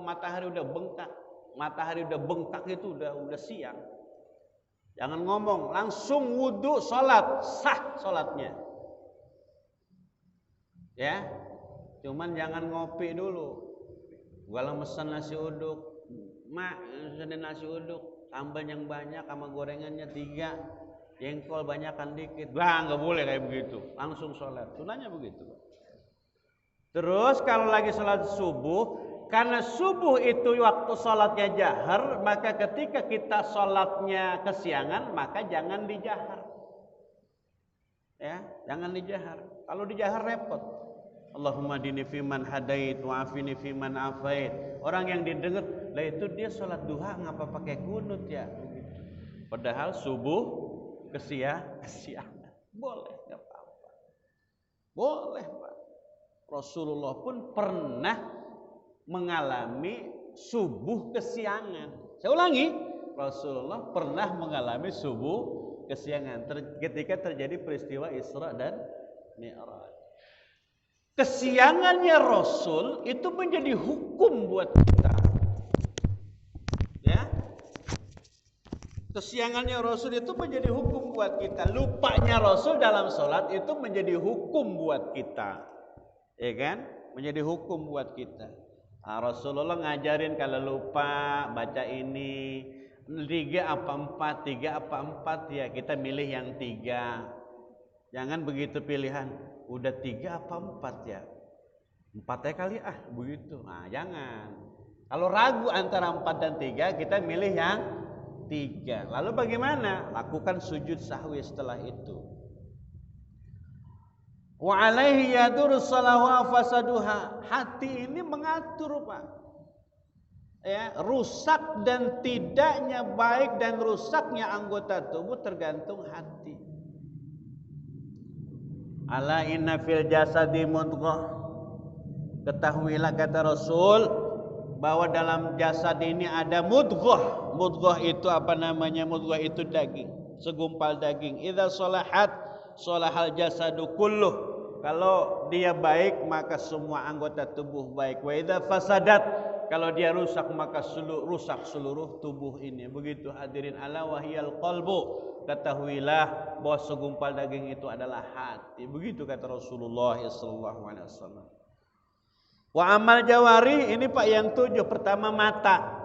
matahari udah bengkak. Matahari udah bengkak itu udah siang. Jangan ngomong, langsung wudu, sholat, sah sholatnya. Ya, cuman jangan ngopi dulu. Kalau mesen nasi uduk, mak pesenin nasi uduk, sambal yang banyak sama gorengannya 3, jengkol banyakan dikit. Wah, nggak boleh kayak begitu. Langsung sholat. Sunahnya begitu. Terus kalau lagi sholat subuh, karena subuh itu waktu sholatnya jahar, maka ketika kita sholatnya kesiangan, maka jangan dijahar. Ya, jangan dijahar. Kalau dijahar repot. Allahumma dini fiman hadait wa afini fiman afait. Orang yang didengar, lah itu dia sholat duha ngapa pakai kunut ya? Padahal subuh kesiangan. Boleh, nggak apa-apa. Boleh, Pak. Rasulullah pun pernah mengalami subuh kesiangan. Saya ulangi, Rasulullah pernah mengalami subuh kesiangan ketika terjadi peristiwa Isra dan Mi'raj. Kesiangannya Rasul itu menjadi hukum buat kita. Ya. Kesiangannya Rasul itu menjadi hukum buat kita. Lupanya Rasul dalam sholat itu menjadi hukum buat kita. Ya kan? Menjadi hukum buat kita. Nah, Rasulullah ngajarin kalau lupa baca ini 3 apa 4, 3 apa 4 ya kita milih yang 3. Jangan begitu pilihan. Udah 3 apa 4 ya? 4 ya kali begitu. Nah, jangan. Kalau ragu antara 4 dan 3, kita milih yang 3. Lalu bagaimana? Lakukan sujud sahwi setelah itu. Wa alaihi yadur salahu fasaduha. Hati ini mengatur, Pak. Ya, rusak dan tidaknya baik dan rusaknya anggota tubuh tergantung hati. Ala inna fil jasadi mudghah. Ketahuilah kata Rasul bahwa dalam jasad ini ada mudghah. Mudghah itu apa namanya? Mudghah itu daging, segumpal daging. Idza shalahat shalahal jasadu kulluh. Kalau dia baik maka semua anggota tubuh baik. Wa idza fasadat, kalau dia rusak maka rusak seluruh tubuh ini. Begitu hadirin, ala wahiyal qalbu. Ketahuilah bahwa segumpal daging itu adalah hati. Begitu kata Rasulullah sallallahu alaihi wasallam. Wa amal jawari, ini Pak yang 7. Pertama mata.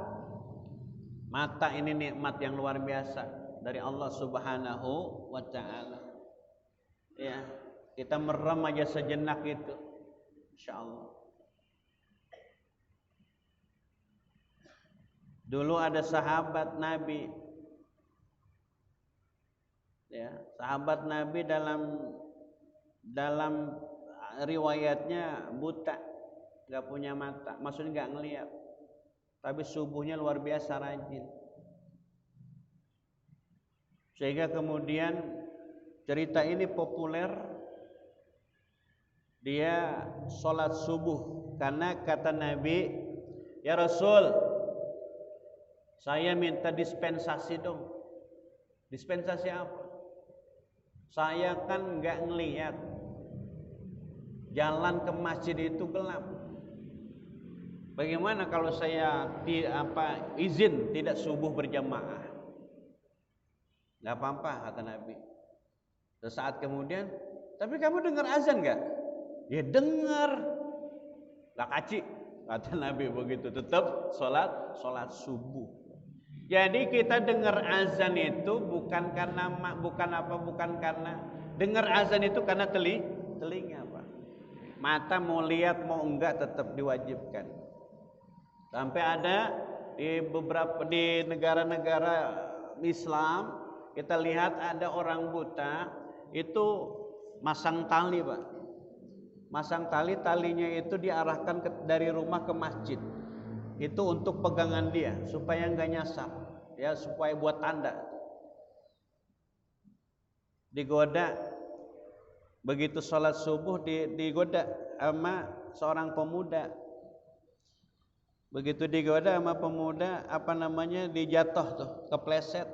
Mata ini nikmat yang luar biasa dari Allah Subhanahu wa taala. Ya, kita merem aja sejenak itu. Insyaallah. Dulu ada sahabat Nabi. Ya, sahabat Nabi dalam riwayatnya buta, nggak punya mata, maksudnya nggak ngelihat, tapi subuhnya luar biasa rajin. Sehingga kemudian cerita ini populer, dia sholat subuh karena kata Nabi, ya Rasul, saya minta dispensasi dong. Dispensasi apa? Saya kan nggak ngelihat, jalan ke masjid itu gelap. Bagaimana kalau saya izin tidak subuh berjamaah? Nggak apa-apa kata Nabi. Sesaat kemudian, tapi kamu dengar azan nggak? Ya dengar. Lah kaci kata Nabi begitu. Tetap sholat subuh. Jadi kita dengar azan itu bukan karena dengar azan itu karena telinga, Pak. Mata mau lihat mau enggak tetap diwajibkan. Sampai ada di negara-negara Islam kita lihat ada orang buta itu masang tali, Pak. Masang talinya itu diarahkan dari rumah ke masjid. Itu untuk pegangan dia supaya enggak nyasar, ya, supaya buat tanda. Digoda begitu sholat subuh digoda sama seorang pemuda. Begitu digoda sama pemuda dijatuh tuh, kepleset.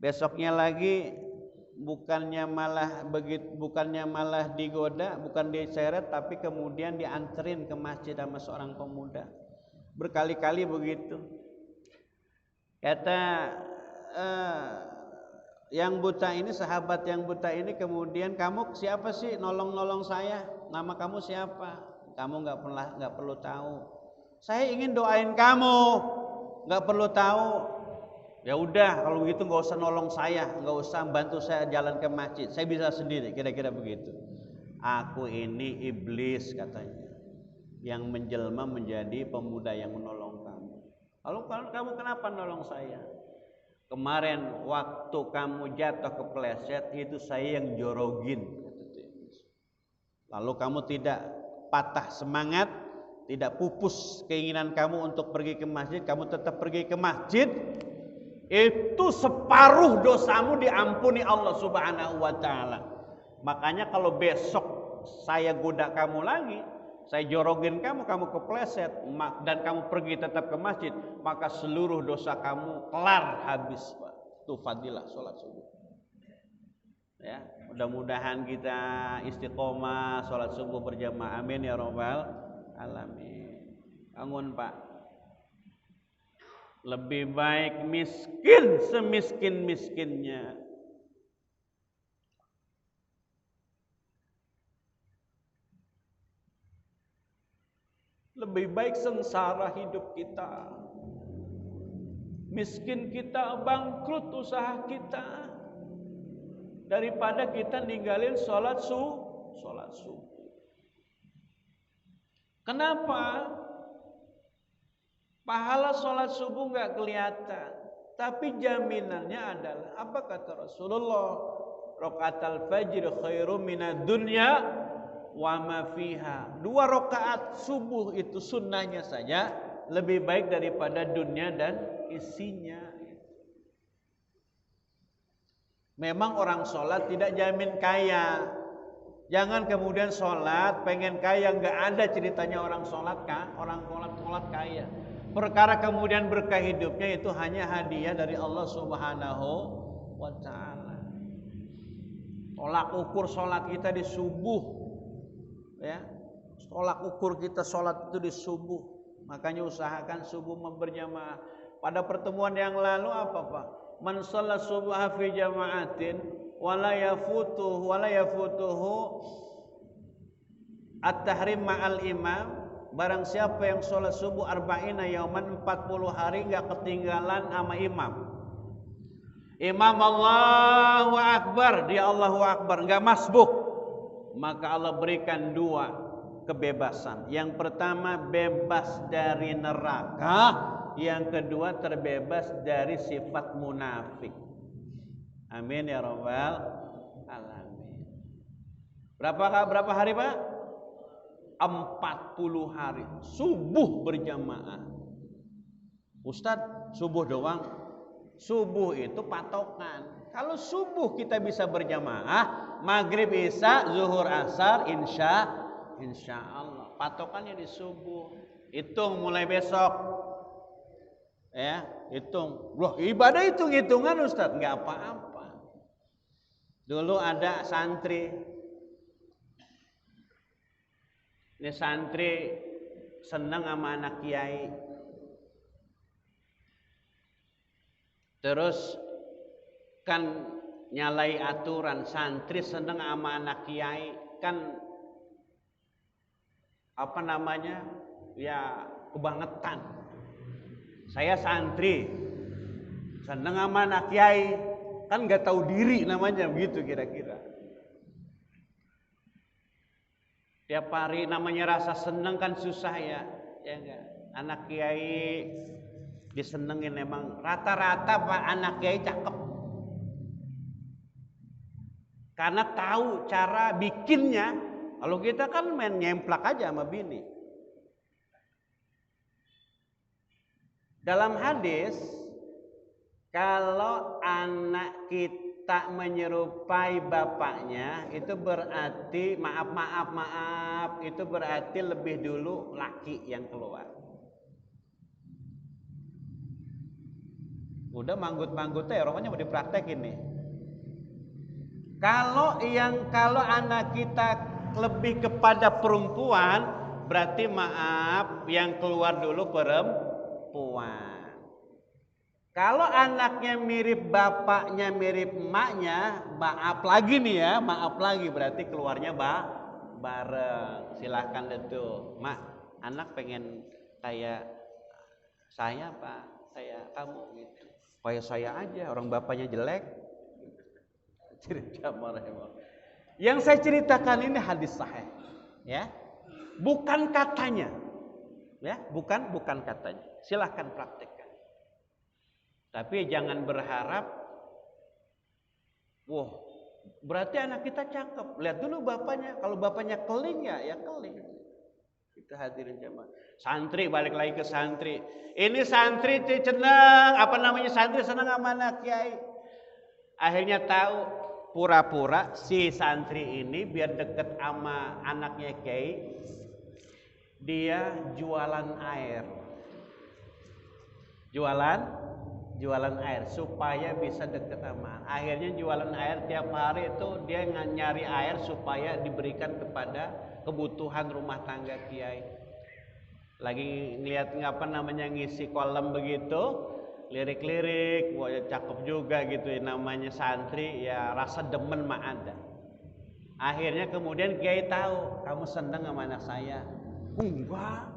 Besoknya lagi bukannya malah digoda, bukan diseret, tapi kemudian dianterin ke masjid sama seorang pemuda. Berkali-kali begitu. Kata yang buta ini, sahabat yang buta ini kemudian, kamu siapa sih nolong-nolong saya? Nama kamu siapa? Kamu nggak perlu tahu. Saya ingin doain kamu, nggak perlu tahu. Ya udah, kalau begitu nggak usah nolong saya, nggak usah bantu saya jalan ke masjid. Saya bisa sendiri, kira-kira begitu. Aku ini iblis katanya, yang menjelma menjadi pemuda yang menolong kamu. Lalu kamu kenapa nolong saya? Kemarin waktu kamu jatuh kepleset itu saya yang jorogin. Lalu kamu tidak patah semangat, tidak pupus keinginan kamu untuk pergi ke masjid, kamu tetap pergi ke masjid. Itu separuh dosamu diampuni Allah Subhanahu wa taala. Makanya kalau besok saya goda kamu lagi, saya jorogin kamu, kamu kepleset dan kamu pergi tetap ke masjid, maka seluruh dosa kamu kelar habis, Pak. Itu fadilah sholat subuh. Ya, mudah-mudahan kita istiqomah sholat subuh berjamaah. Amin ya rabbal alamin. Bangun, Pak. Lebih baik miskin semiskin-miskinnya, lebih baik sengsara hidup kita, miskin kita, bangkrut usaha kita, daripada kita ninggalin sholat subuh. Kenapa? Pahala sholat subuh nggak kelihatan, tapi jaminannya adalah apa kata Rasulullah? Rakaat fajr khairum minad dunya wa ma fiha. 2 rakaat subuh itu sunnahnya saja lebih baik daripada dunia dan isinya. Memang orang sholat tidak jamin kaya. Jangan kemudian sholat pengen kaya, nggak ada ceritanya orang sholat kaya. Perkara kemudian berkah hidupnya itu hanya hadiah dari Allah Subhanahu wa taala. Tolak ukur sholat kita di subuh, ya. Tolak ukur kita sholat itu di subuh. Makanya usahakan subuh berjamaah. Pada pertemuan yang lalu apa, Pak? Man shalla subha fi jama'atin wala yafutuhu at-tahrim ma'al imam. Barang siapa yang sholat subuh arba'ina yauman 40 hari gak ketinggalan sama imam. Imam Allahu Akbar, dia Allahu Akbar, gak masbuk, maka Allah berikan 2 kebebasan. Yang pertama bebas dari neraka, yang kedua terbebas dari sifat munafik. Amin ya rabbal alamin. Berapa hari, Pak? 40 hari subuh berjamaah. Ustadz, subuh doang? Subuh itu patokan. Kalau subuh kita bisa berjamaah, maghrib, isya, zuhur, asar, insya Allah. Patokannya di subuh. Hitung mulai besok. Ya, hitung. Loh, ibadah hitung-hitungan Ustadz? Nggak apa-apa. Dulu ada santri. Ini santri senang sama anak kiai. Terus kan nyalai aturan, santri senang sama anak kiai, kan apa namanya? Ya kebangetan. Saya santri senang sama anak kiai, kan nggak tahu diri namanya, begitu kira-kira. Tiap hari namanya rasa seneng kan susah ya enggak? Anak kiai disenengin, emang rata-rata Pak anak kiai cakep. Karena tahu cara bikinnya. Kalau kita kan main nyemplak aja sama bini. Dalam hadis, kalau anak kita tak menyerupai bapaknya, itu berarti maaf, itu berarti lebih dulu laki yang keluar. Udah manggut-manggutnya ya romanya mau dipraktekin nih. Kalau anak kita lebih kepada perempuan, berarti maaf yang keluar dulu perempuan. Kalau anaknya mirip bapaknya, mirip emaknya, maaf lagi nih ya, maaf lagi berarti keluarnya bareng. Silahkan itu, mak, anak pengen kayak saya apa, kayak kamu gitu. Kayak saya aja, orang bapaknya jelek. Cerita marah. Yang saya ceritakan ini hadis sahih, ya, bukan katanya, ya, bukan katanya. Silahkan praktekkan. Tapi jangan berharap, wah, berarti anak kita cakep. Lihat dulu bapaknya. Kalau bapaknya keling ya keling. Kita hadirin jamaah. Santri, balik lagi ke santri. Ini santri senang, santri senang sama anak kiai. Akhirnya tahu, pura-pura si santri ini biar deket sama anaknya kiai, dia jualan air. Jualan air supaya bisa deket sama. Akhirnya jualan air tiap hari itu dia nyari air supaya diberikan kepada kebutuhan rumah tangga kiai. Lagi ngeliat ngisi kolam begitu, lirik-lirik, wah cakep juga gitu ya, namanya santri ya, rasa demen mah ada. Akhirnya kemudian kiai tahu, kamu seneng sama anak saya? Enggak.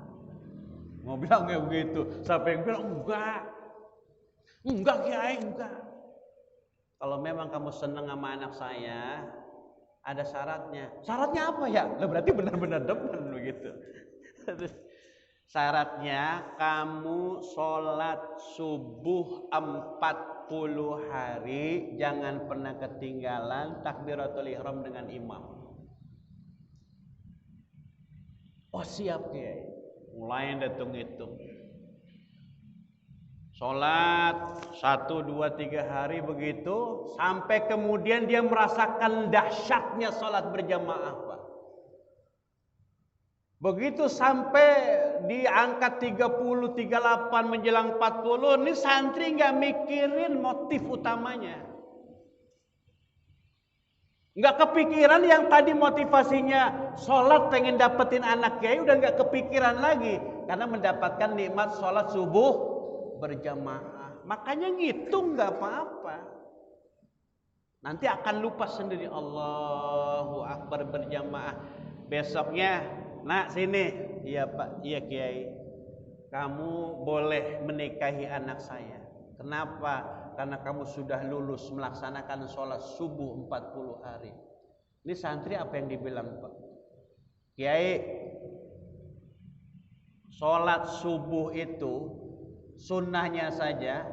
Mau bilang kayak begitu, siapa yang bilang enggak kiai, enggak. Kalau memang kamu seneng sama anak saya, ada syaratnya. Syaratnya apa ya? Lah berarti benar-benar demen begitu. Syaratnya kamu sholat subuh 40 hari, jangan pernah ketinggalan takbiratul ihram dengan imam. Oh siap kiai. Mulai hitung-hitung. Sholat 1, 2, 3 hari begitu, sampai kemudian dia merasakan dahsyatnya sholat berjamaah, Pak. Begitu sampai di angka 30, 38 menjelang 40, ini santri nggak mikirin motif utamanya. Nggak kepikiran yang tadi motivasinya sholat pengen dapetin anak kiai, udah nggak kepikiran lagi karena mendapatkan nikmat sholat subuh berjamaah. Makanya ngitung nggak apa-apa. Nanti akan lupa sendiri. Allahu Akbar berjamaah. Besoknya, nak sini. Iya Pak, iya Kiai. Kamu boleh menikahi anak saya. Kenapa? Karena kamu sudah lulus melaksanakan sholat subuh 40 hari. Ini santri apa yang dibilang Pak? Kiai, sholat subuh itu sunnahnya saja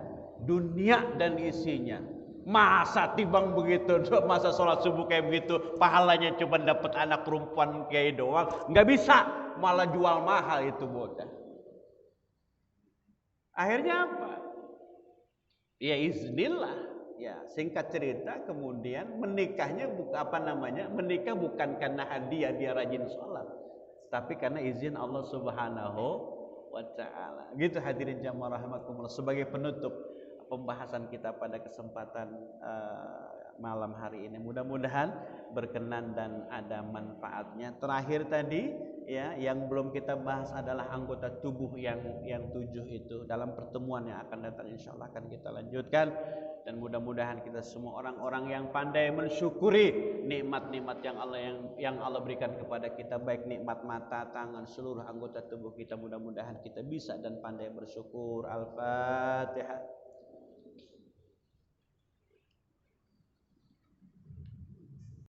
dunia dan isinya. Masa timbang begitu, masa sholat subuh kayak begitu, pahalanya cuma dapat anak perempuan kayak doang, nggak bisa, malah jual mahal itu bocah. Akhirnya apa? Ya iznillah. Ya singkat cerita kemudian menikahnya menikah bukan karena hadiah dia rajin sholat, tapi karena izin Allah Subhanahu wa ta'ala. Gitu hadirin jamaah rahimakumullah, sebagai penutup pembahasan kita pada kesempatan malam hari ini, mudah-mudahan berkenan dan ada manfaatnya. Terakhir tadi ya, yang belum kita bahas adalah anggota tubuh yang 7 itu. Dalam pertemuan yang akan datang insyaallah akan kita lanjutkan, dan mudah-mudahan kita semua orang-orang yang pandai mensyukuri nikmat-nikmat yang Allah berikan kepada kita, baik nikmat mata, tangan, seluruh anggota tubuh kita. Mudah-mudahan kita bisa dan pandai bersyukur. Al-Fatihah.